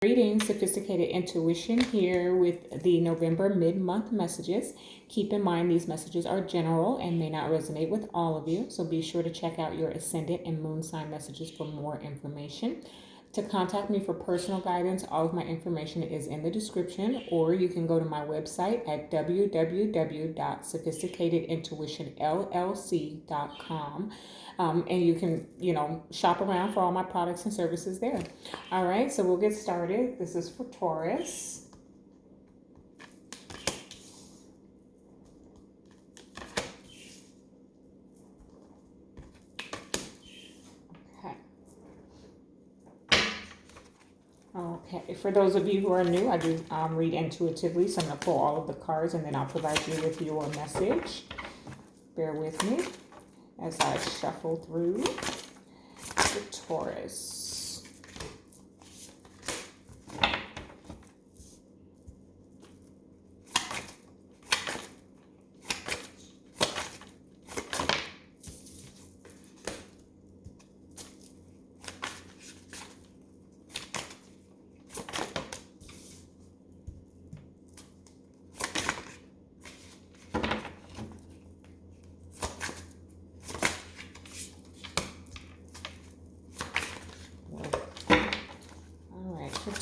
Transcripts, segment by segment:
Greetings, Sophisticated Intuition here with the November mid-month messages. Keep in mind these messages are general and may not resonate with all of you, so be sure to check out your ascendant and moon sign messages for more information. To contact me for personal guidance, all of my information is in the description, or you can go to my website at www.sophisticatedintuitionllc.com. And you can, shop around for all my products and services there. All right, so we'll get started. This is for Taurus. Okay, for those of you who are new, I do read intuitively, so I'm going to pull all of the cards and then I'll provide you with your message. Bear with me as I shuffle through the Taurus.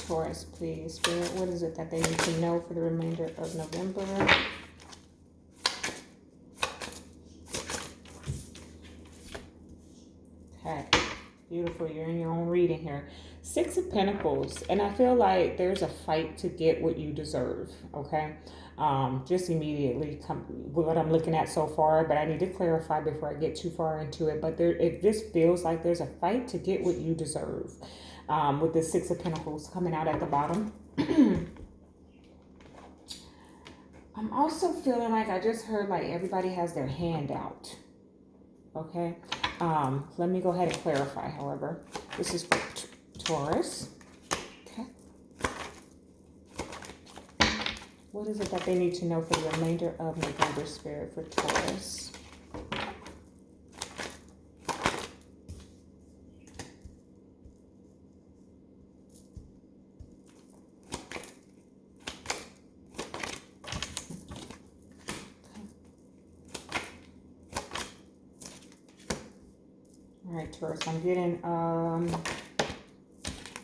Taurus, please. Spirit, what is it that they need to know for the remainder of November? Okay, beautiful. You're in your own reading here. Six of Pentacles, and I feel like there's a fight to get what you deserve, okay? Just immediately what I'm looking at so far, but I need to clarify before I get too far into it. But it just feels like there's a fight to get what you deserve. With the Six of Pentacles coming out at the bottom. I'm also feeling like I just heard like everybody has their hand out. Okay. Let me go ahead and clarify, however. This is for Taurus. Okay. What is it that they need to know for the remainder of November, Spirit, for Taurus? All right, Taurus, I'm getting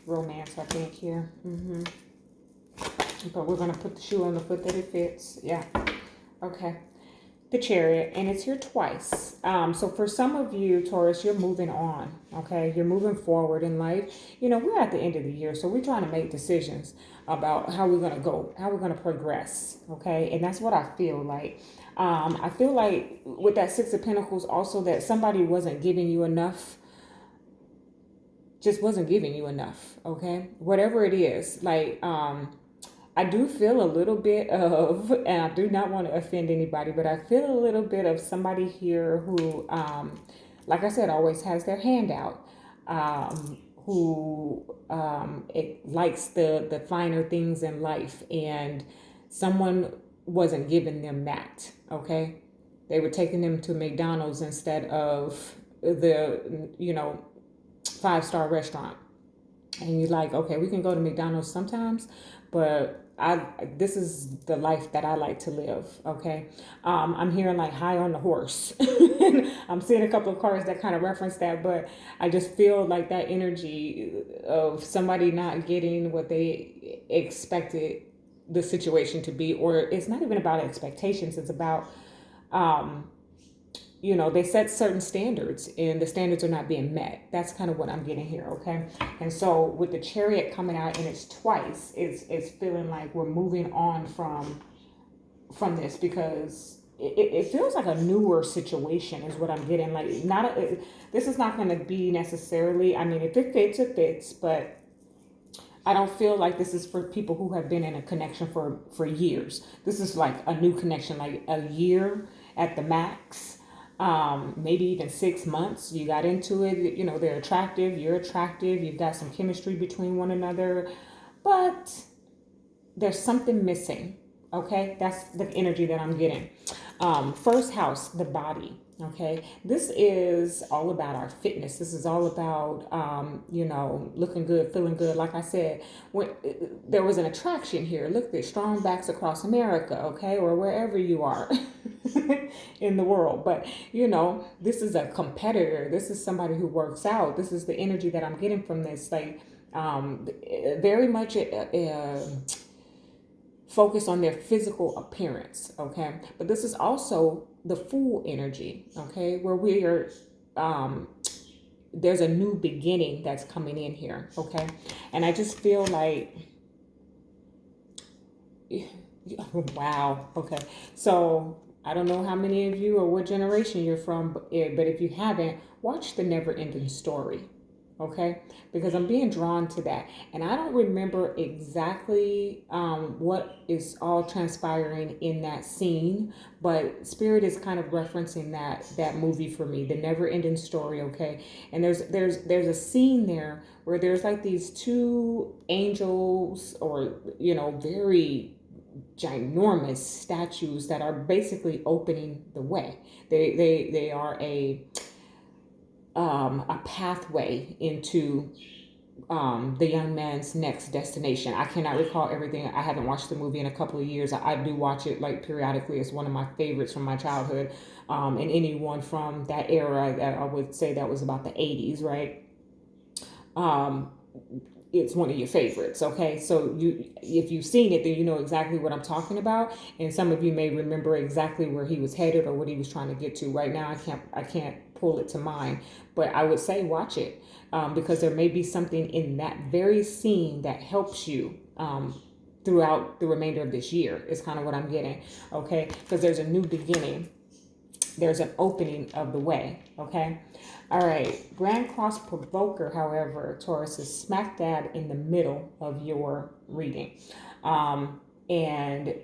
romance, I think, here. But we're going to put the shoe on the foot that it fits. Yeah. Okay. The Chariot, and it's here twice. So for some of you, Taurus, you're moving on, okay? You're moving forward in life. You know, we're at the end of the year, so we're trying to make decisions about how we're going to go, how we're going to progress, okay? And that's what I feel like. I feel like with that Six of Pentacles also that somebody wasn't giving you enough, just wasn't giving you enough, okay? Whatever it is, like, I do feel a little bit of, and I do not want to offend anybody, but I feel a little bit of somebody here who, like I said, always has their hand out, who it likes the finer things in life, and someone wasn't giving them that, okay? They were taking them to McDonald's instead of the, 5-star restaurant. And you're like, okay, we can go to McDonald's sometimes, but this is the life that I like to live, okay? I'm hearing like high on the horse. I'm seeing a couple of cards that kind of reference that, but I just feel like that energy of somebody not getting what they expected the situation to be, or it's not even about expectations. It's about, they set certain standards and the standards are not being met. That's kind of what I'm getting here, okay? And so with the Chariot coming out and it's twice, it's feeling like we're moving on from this because it feels like a newer situation is what I'm getting. Like this is not going to be necessarily, I mean, if it fits, it fits, but I don't feel like this is for people who have been in a connection for years. This is like a new connection, like a year at the max. Maybe even 6 months. You got into it, they're attractive, you're attractive, you've got some chemistry between one another, but there's something missing. Okay, that's the energy that I'm getting. First house, the body. Okay, this is all about our fitness. This is all about, looking good, feeling good. Like I said, when there was an attraction here. Look at strong backs across America, okay, or wherever you are in the world. But this is a competitor. This is somebody who works out. This is the energy that I'm getting from this. Like, very much. Focus on their physical appearance, okay? But this is also the Fool energy, okay? Where we are, there's a new beginning that's coming in here, okay? And I just feel like, wow, okay. So I don't know how many of you or what generation you're from, but if you haven't, watch The Never Ending Story, okay? Because I'm being drawn to that, and I don't remember exactly what is all transpiring in that scene, but Spirit is kind of referencing that movie for me, The Never Ending Story, okay? And there's a scene there where there's like these two angels, or very ginormous statues that are basically opening the way. They are a pathway into the young man's next destination. I cannot recall everything. I haven't watched the movie in a couple of years. I do watch it like periodically. It's one of my favorites from my childhood. And anyone from that era, that I would say that was about the 80s, right? It's one of your favorites, okay? So if you've seen it, then you know exactly what I'm talking about, and some of you may remember exactly where he was headed or what he was trying to get to. Right now, I can't pull it to mind, but I would say watch it, because there may be something in that very scene that helps you throughout the remainder of this year. Is kind of what I'm getting, okay? Because there's a new beginning. There's an opening of the way, okay? All right, Grand Cross Provoker, however, Taurus, is smack dab in the middle of your reading. And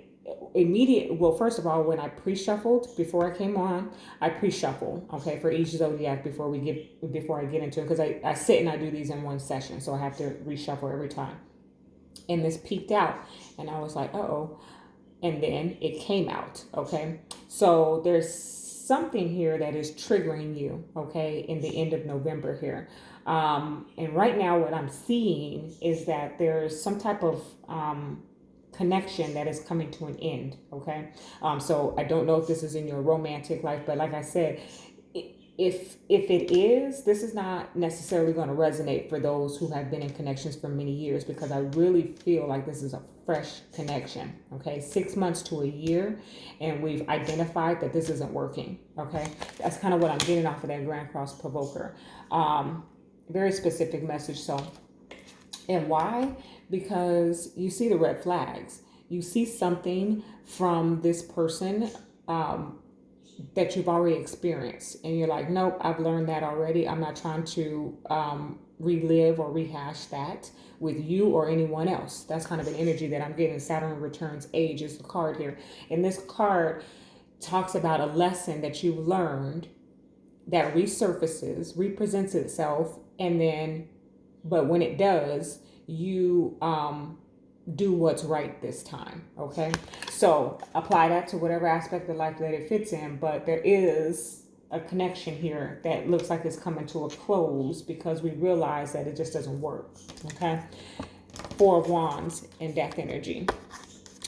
first of all, when I pre-shuffled before I came on, I pre-shuffle, okay, for each zodiac before I get into it, because I sit and I do these in one session, so I have to reshuffle every time. And this peeked out, and I was like, uh-oh, and then it came out, okay? So there's something here that is triggering you, okay, in the end of November here. And right now what I'm seeing is that there's some type of connection that is coming to an end, okay? So I don't know if this is in your romantic life, but like I said, if it is, this is not necessarily going to resonate for those who have been in connections for many years, because I really feel like this is a fresh connection, okay? 6 months to a year, and we've identified that this isn't working, okay? That's kind of what I'm getting off of that Grand Cross Provoker. Very specific message. So, and why? Because you see the red flags. You see something from this person that you've already experienced, and you're like, nope, I've learned that already. I'm not trying to relive or rehash that with you or anyone else. That's kind of an energy that I'm getting. Saturn returns age is the card here, and this card talks about a lesson that you've learned that resurfaces, represents itself, and then, but when it does, you do what's right this time, okay? So apply that to whatever aspect of life that it fits in, but there is a connection here that looks like it's coming to a close because we realize that it just doesn't work, okay? Four of Wands and Death energy.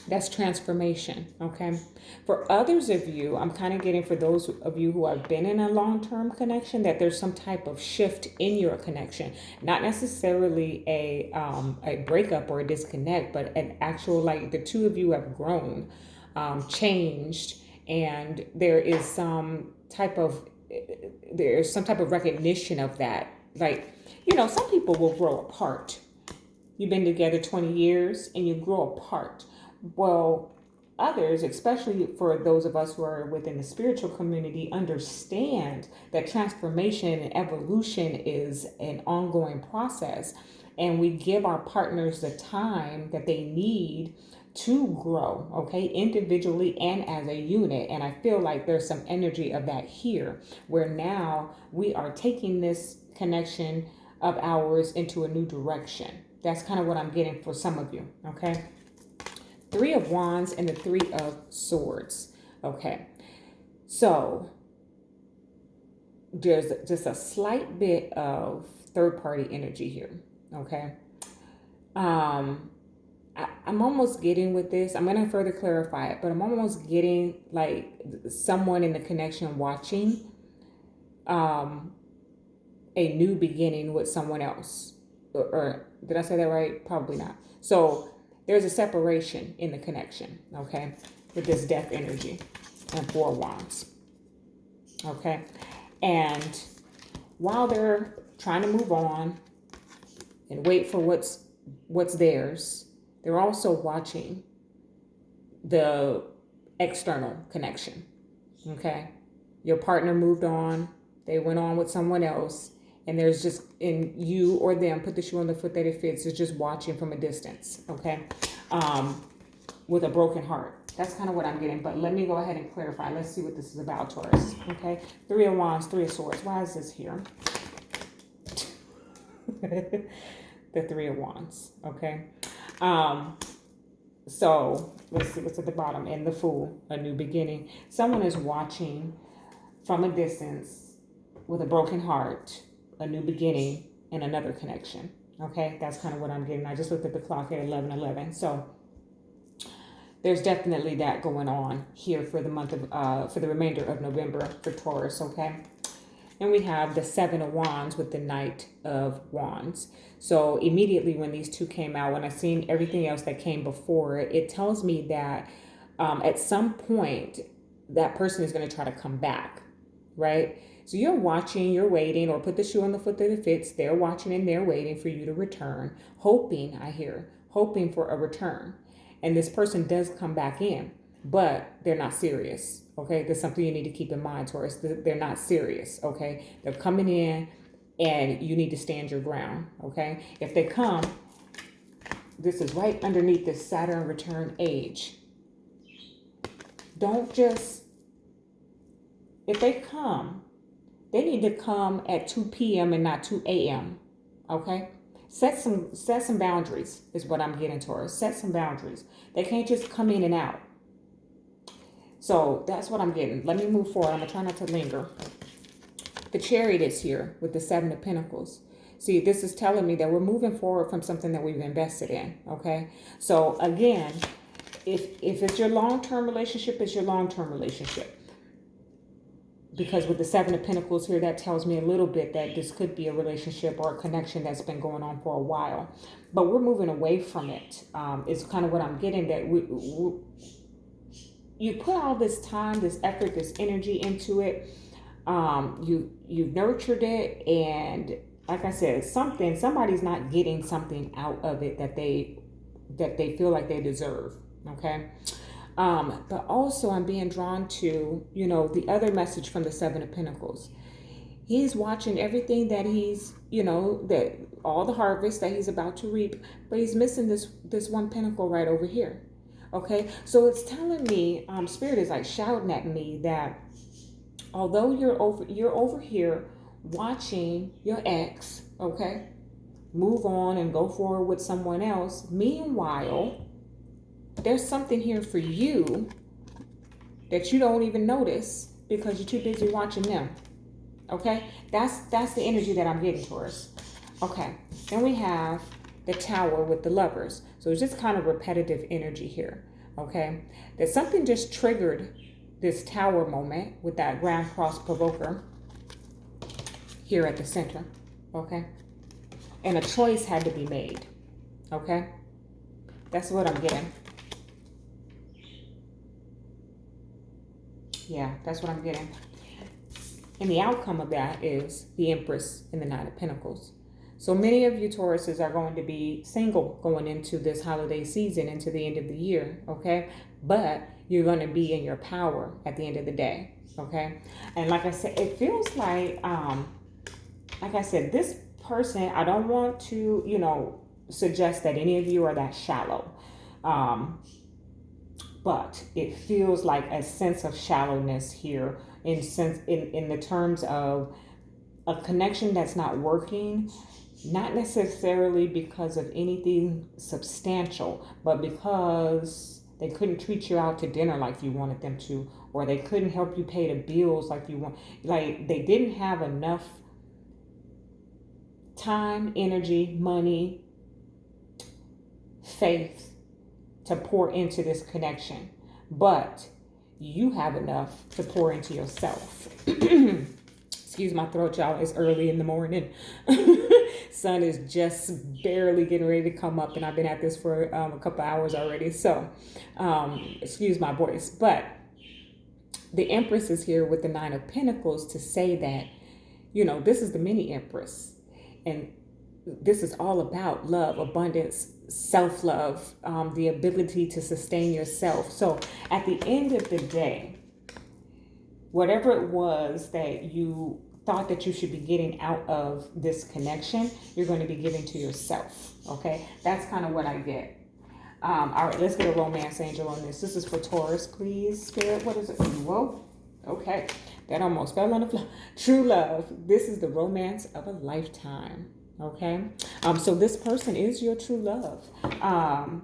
That's transformation, okay? For others of you, I'm kind of getting, for those of you who have been in a long-term connection, that there's some type of shift in your connection. Not necessarily a breakup or a disconnect, but an actual, like, the two of you have grown, changed, and there's some type of recognition of that. Like, some people will grow apart. You've been together 20 years and you grow apart. Well, others, especially for those of us who are within the spiritual community, understand that transformation and evolution is an ongoing process, and we give our partners the time that they need to grow, okay, individually and as a unit. And I feel like there's some energy of that here, where now we are taking this connection of ours into a new direction. That's kind of what I'm getting for some of you, okay? Three of Wands and the Three of Swords. Okay, So there's just a slight bit of third party energy here. Okay. I'm almost getting with this. I'm going to further clarify it, but I'm almost getting like someone in the connection watching a new beginning with someone else. Or did I say that right? Probably not. So there's a separation in the connection, okay, with this death energy and 4 wands. Okay. And while they're trying to move on and wait for what's theirs, they're also watching the external connection. Okay. Your partner moved on, they went on with someone else, and there's just, in you or them, put the shoe on the foot that it fits, is just watching from a distance. Okay. With a broken heart. That's kind of what I'm getting, but let me go ahead and clarify. Let's see what this is about, Taurus. Okay. 3 of Wands, 3 of Swords. Why is this here? The 3 of Wands. Okay. So let's see what's at the bottom. And the Fool, a new beginning. Someone is watching from a distance with a broken heart, a new beginning, and another connection. Okay. That's kind of what I'm getting. I just looked at the clock at 11:11. So there's definitely that going on here for the month of, for the remainder of November for Taurus, okay? And we have the 7 of Wands with the Knight of Wands. So immediately when these two came out, when I seen everything else that came before it, it tells me that at some point that person is going to try to come back, right? So you're watching, you're waiting, or put the shoe on the foot that it fits. They're watching and they're waiting for you to return, hoping for a return. And this person does come back in, but they're not serious. Okay. There's something you need to keep in mind, Taurus. They're not serious. Okay. They're coming in and you need to stand your ground. Okay. If they come, this is right underneath this Saturn return age. Don't just, if they come, they need to come at 2 p.m. and not 2 a.m. Okay. Set some boundaries is what I'm getting, Taurus. Set some boundaries. They can't just come in and out. So that's what I'm getting. Let me move forward. I'm going to try not to linger. The Chariot is here with the 7 of Pentacles. See, this is telling me that we're moving forward from something that we've invested in. Okay. So again, if it's your long-term relationship, it's your long-term relationship. Because with the 7 of Pentacles here, that tells me a little bit that this could be a relationship or a connection that's been going on for a while. But we're moving away from it. Is kind of what I'm getting, that you put all this time, this effort, this energy into it. You've nurtured it. And like I said, somebody's not getting something out of it that they feel like they deserve. Okay. But also I'm being drawn to, the other message from the 7 of Pentacles. He's watching everything that he's, that all the harvest that he's about to reap, but he's missing this one pentacle right over here. Okay. So it's telling me, Spirit is like shouting at me that although you're over here watching your ex, okay, move on and go forward with someone else. Meanwhile, there's something here for you that you don't even notice because you're too busy watching them. Okay? That's the energy that I'm getting, Taurus. Okay. Then we have the Tower with the Lovers. So it's just kind of repetitive energy here. Okay? That something just triggered this Tower moment with that Grand Cross Provoker here at the center. Okay? And a choice had to be made. Okay? That's what I'm getting. Yeah, that's what I'm getting. And the outcome of that is the Empress and the 9 of Pentacles. So many of you Tauruses are going to be single going into this holiday season, into the end of the year, okay? But you're going to be in your power at the end of the day, okay? And like I said, it feels like I said, this person, I don't want to, suggest that any of you are that shallow. But it feels like a sense of shallowness here in the terms of a connection that's not working, not necessarily because of anything substantial, but because They couldn't treat you out to dinner like you wanted them to, or they couldn't help you pay the bills like you want. Like they didn't have enough time, energy, money, faith to pour into this connection. But you have enough to pour into yourself. Excuse my throat, y'all. It's early in the morning. Sun is just barely getting ready to come up, and I've been at this for a couple hours already. So, excuse my voice. But the Empress is here with the Nine of Pentacles to say that, you know, this is the mini Empress. And this is all about love, abundance, self-love, the ability to sustain yourself. So at the end of the day, whatever it was that you thought that you should be getting out of this connection, you're going to be giving to yourself. Okay, that's kind of what I get. All right, let's get a romance angel on this. This is for Taurus, please, Spirit. What is it? Whoa. Okay, that almost fell on the floor. True love. This is the romance of a lifetime. Okay, so this person is your true love.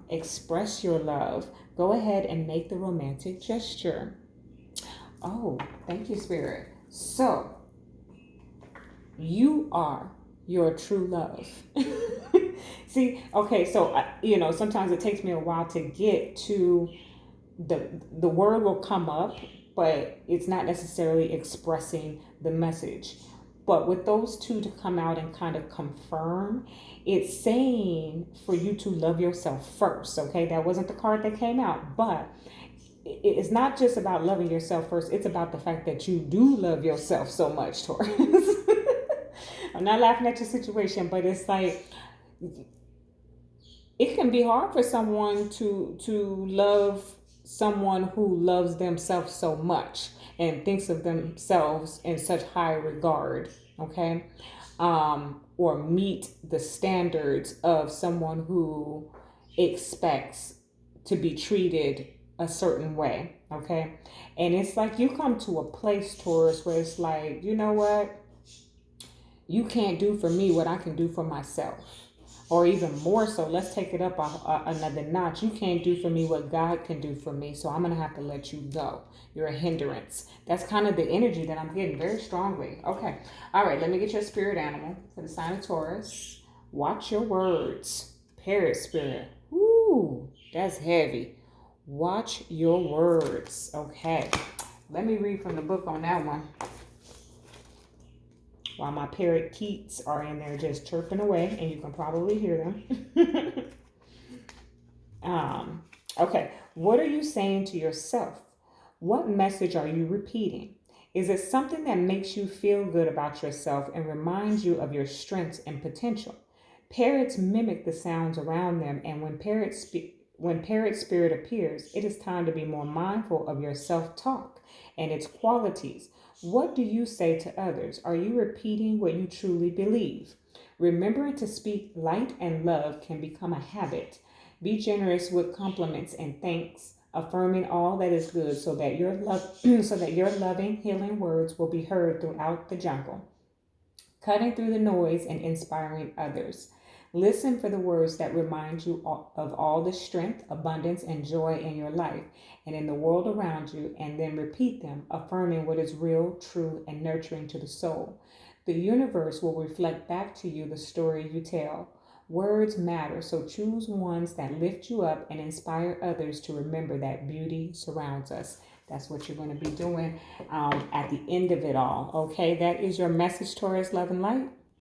Express your love. Go ahead and make the romantic gesture. Oh, thank you, Spirit. So you are your true love. See, okay, so you know, sometimes it takes me a while to get to the word will come up, but it's not necessarily expressing the message. But with those two to come out and kind of confirm, it's saying for you to love yourself first. Okay, that wasn't the card that came out, but it's not just about loving yourself first. It's about the fact that you do love yourself so much, Taurus. I'm not laughing at your situation, but it's like, it can be hard for someone to love someone who loves themselves so much and thinks of themselves in such high regard, okay? Or meet the standards of someone who expects to be treated a certain way, okay? And it's like you come to a place, Taurus, where it's like, you know what? You can't do for me what I can do for myself. Or even more so, let's take it up another notch. You can't do for me what God can do for me, so I'm going to have to let you go. You're a hindrance. That's kind of the energy that I'm getting very strongly. Okay. All right, let me get your spirit animal for the sign of Taurus. Watch your words. Parrot spirit. Ooh, that's heavy. Watch your words. Okay. Let me read from the book on that one. While my parakeets are in there just chirping away, and you can probably hear them. Okay, what are you saying to yourself? What message are you repeating? Is it something that makes you feel good about yourself and reminds you of your strengths and potential? Parrots mimic the sounds around them, and when parrot spirit appears, it is time to be more mindful of your self-talk and its qualities. What do you say to others? Are you repeating what you truly believe? Remembering to speak light and love can become a habit. Be generous with compliments and thanks, affirming all that is good so that your loving, healing words will be heard throughout the jungle, cutting through the noise and inspiring others. Listen for the words that remind you of all the strength, abundance, and joy in your life and in the world around you, and then repeat them, affirming what is real, true, and nurturing to the soul. The universe will reflect back to you the story you tell. Words matter, so choose ones that lift you up and inspire others to remember that beauty surrounds us. That's what you're going to be doing at the end of it all. Okay, that is your message, Taurus, love and light.